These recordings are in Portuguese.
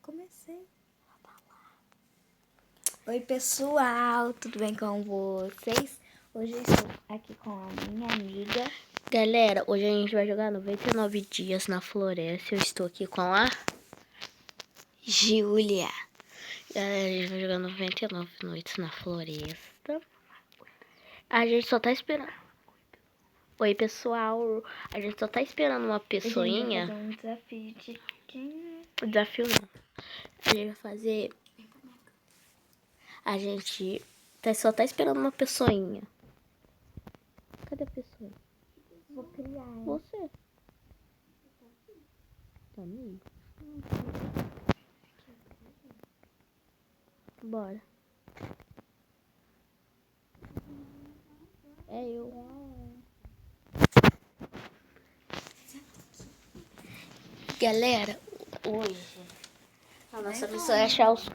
Comecei. Oi, pessoal, tudo bem com vocês? Hoje eu estou aqui com a minha amiga. Galera, hoje a gente vai jogar 99 dias na floresta. Eu estou aqui com a Júlia. Galera, a gente vai jogar 99 noites na floresta. A gente só tá esperando. Oi, pessoal. A gente só tá esperando uma pessoinha. A gente vai fazer um desafio de quem é? Desafio não. A gente vai fazer... A gente só tá esperando uma pessoinha. Cadê a pessoa? Vou criar. Você. Tá amigo? Bora. É eu. Galera, hoje a nossa missão é achar as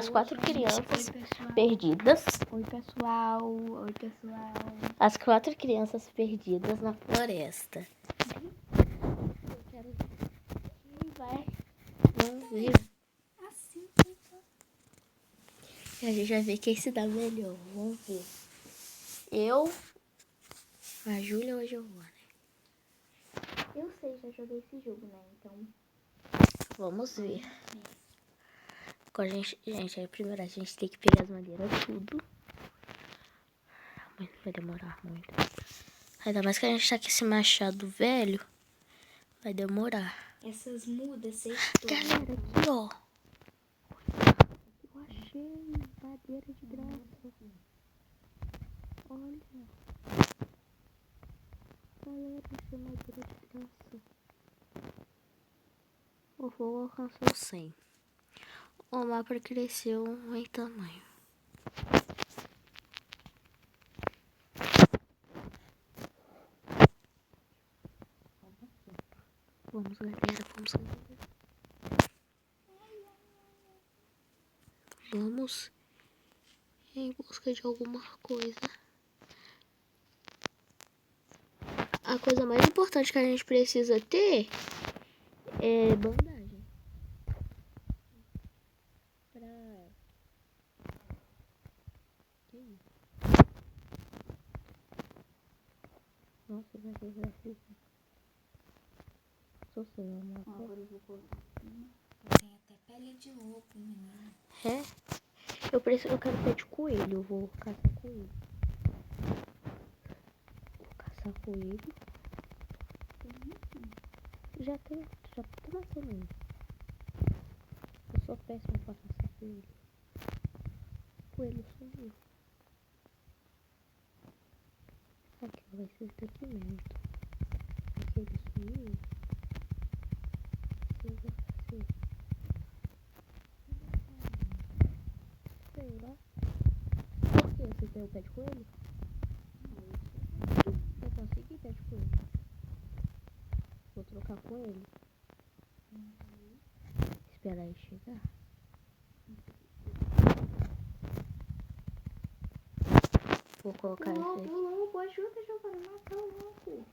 quatro crianças perdidas. Oi, pessoal. Oi, pessoal. As 4 crianças perdidas na floresta. Eu quero ver quem vai. Vamos ver. Assim. A gente vai ver quem se dá melhor. Vamos ver. Eu, a Júlia ou a Giovana? Eu sei, já joguei esse jogo, né? Então. Vamos ver. Agora, gente, aí primeiro a gente tem que pegar as madeiras tudo. Mas vai demorar muito. Ainda mais que a gente tá com esse machado velho. Vai demorar. Essas mudas, sei Galera, aqui, ó. Eu achei madeira de graça. Olha. Galera, achei madeira de graça. Eu vou alcançar o 100. O mapa cresceu em tamanho. Vamos, galera, vamos em busca de alguma coisa. A coisa mais importante que a gente precisa ter é bandagem. Que isso? Nossa, vai ser desafio. Sou seu, amor. Agora eu vou colocar aqui. Tem até pele de lobo, menina. É? Eu quero pé de coelho. Eu vou caçar coelho. Já tá matando um. Eu sou péssimo pra caçar coelho. Coelho sumiu. Aqui vai ser esse daqui mesmo. Aqui ele sumiu. Eu vou fazer. Sei lá. Por que você tem o pé de coelho? Eu consegui pé de coelho. Vou trocar com ele. Espera aí chegar. Vou colocar esse aqui. O lobo, ajuda, Giovana, matar o lobo.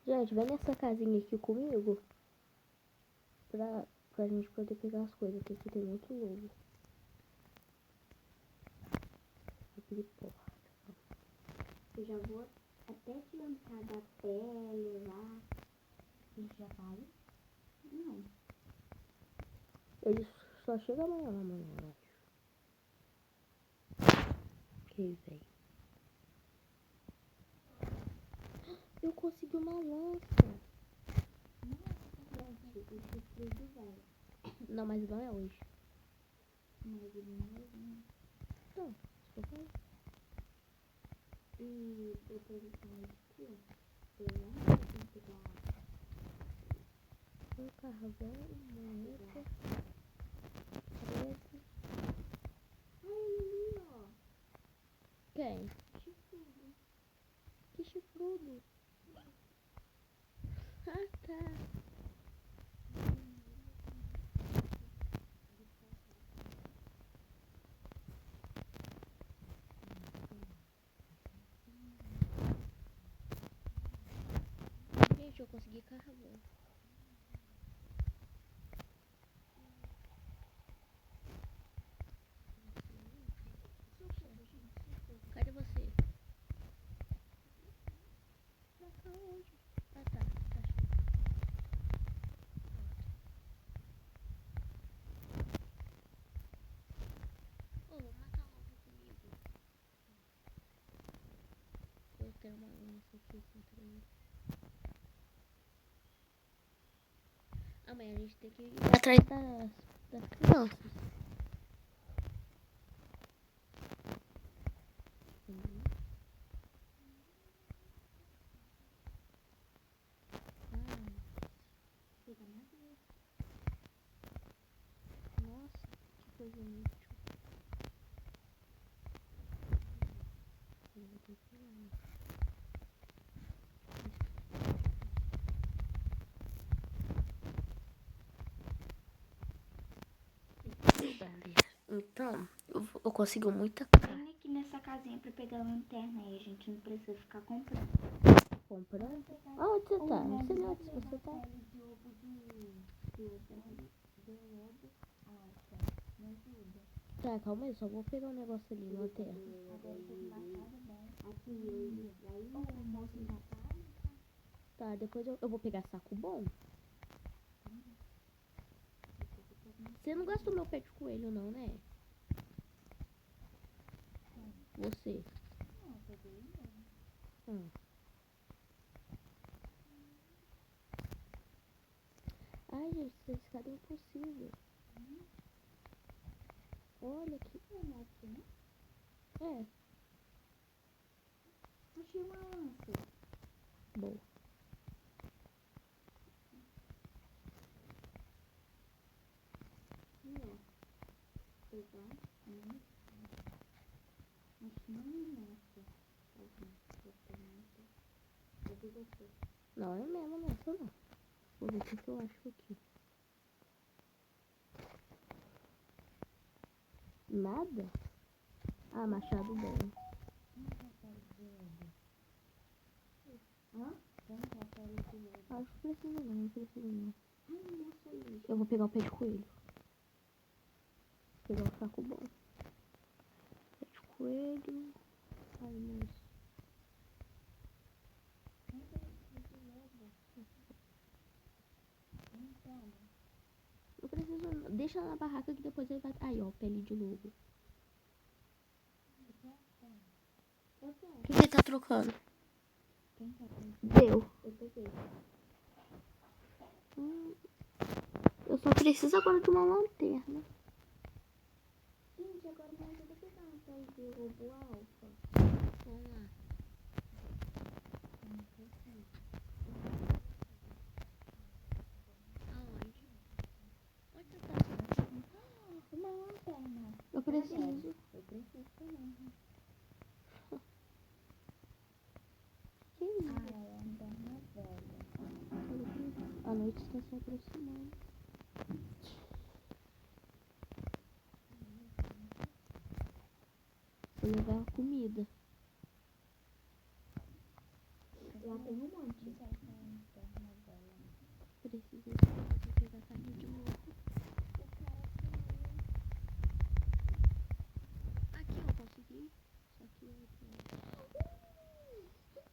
Gente, vai nessa casinha aqui comigo. Pra gente poder pegar as coisas. Porque aqui tem muito lobo. Abrir porta. Eu já vou até adiantar da pele lá. A gente já vai? Não. Ele só chega amanhã, eu acho. Que vem. Eu consegui uma lança. Não, mas não é hoje. Mas ele não é, né? Então, isso que eu falei. E depois eu tenho aqui, ó. Eu não sei como pegar Um carvão, moneta, 13. Ai, ali, ó. Quem? Chifrudo. Que chifrudo? Ah, tá. consegui carro. Cadê você? Pra cá onde? Ah, tá. Ô, vou matar logo comigo. Eu tenho uma lança aqui contra ele. Amanhã a gente tem que ir atrás das crianças. Nossa, que coisa útil. Eu vou ter que ir lá. Então, eu consigo muita coisa. Vem aqui nessa casinha pra pegar a lanterna aí, a gente não precisa ficar comprando. Comprando? Aonde você tá? Não sei nem onde você tá. Tá, calma aí, só vou pegar um negócio ali, lanterna. Tá, depois eu vou pegar saco bom. Você não gastou meu pé de coelho não, né? Você. Ai, gente, essa escada é impossível. Olha que... É. Achei uma lança. Boa. Não é mesmo nessa não. Vou ver o que eu acho aqui. Nada? Ah, machado bom. Acho que precisa não precisa não. Eu vou pegar o pé de coelho. Vou pegar o saco bom. Pé de coelho. Ai, moço. Não precisa não. Deixa na barraca que depois ele vai... Aí, ó, pele de lobo. O que ele tá trocando? Deu. Eu peguei. Eu só preciso agora de uma lanterna. Gente, agora me ajuda a pegar um pé de lobo alfa. Vamos lá. Aonde? Onde você tá? Uma lanterna. Eu preciso. Eu preciso também. Que isso? É a lanterna velha. A noite está se aproximando. Vou levar a comida. Lá tem um monte. Preciso pegar carne de novo. Aqui eu consegui. Só que eu tenho...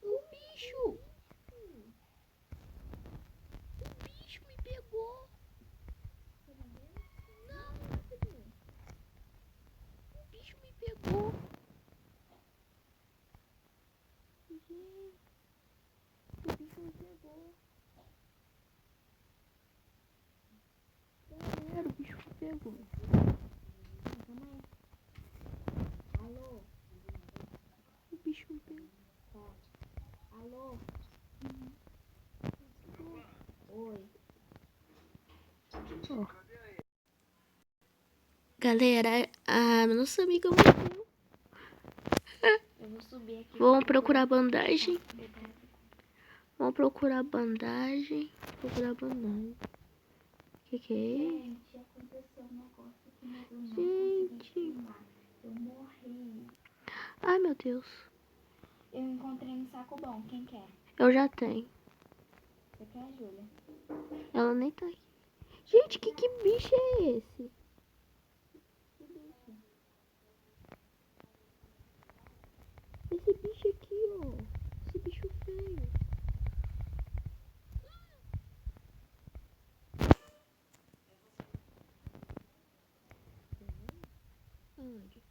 O bicho! O bicho me pegou! Não! O bicho me pegou! Gente! O bicho me pegou! Galera, o bicho me pegou! Calma aí. Alô? O bicho me pegou! Tá. Alô? Oi. Ó. Galera, a nossa amiga morreu. Eu vou subir aqui. Vamos procurar bandagem. Vamos procurar bandagem. Procurar bandagem. Que é isso? Gente, aconteceu um negócio aqui, mas eu não Gente. consegui filmar. Eu morri. Ai, meu Deus. Eu encontrei um saco bom. Quem quer? Eu já tenho. Essa aqui é a Júlia. Ela nem tá aqui. Gente, que bicho é esse? Que bicho? Esse bicho aqui, ó. Esse bicho feio. Onde?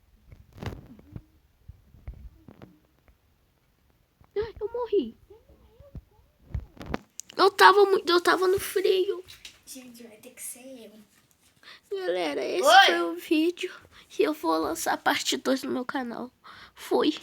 Ai, eu morri. Eu tava no frio. Gente, vai ter que ser eu. Galera, esse Oi! foi o vídeo. E eu vou lançar a parte 2 no meu canal. Fui.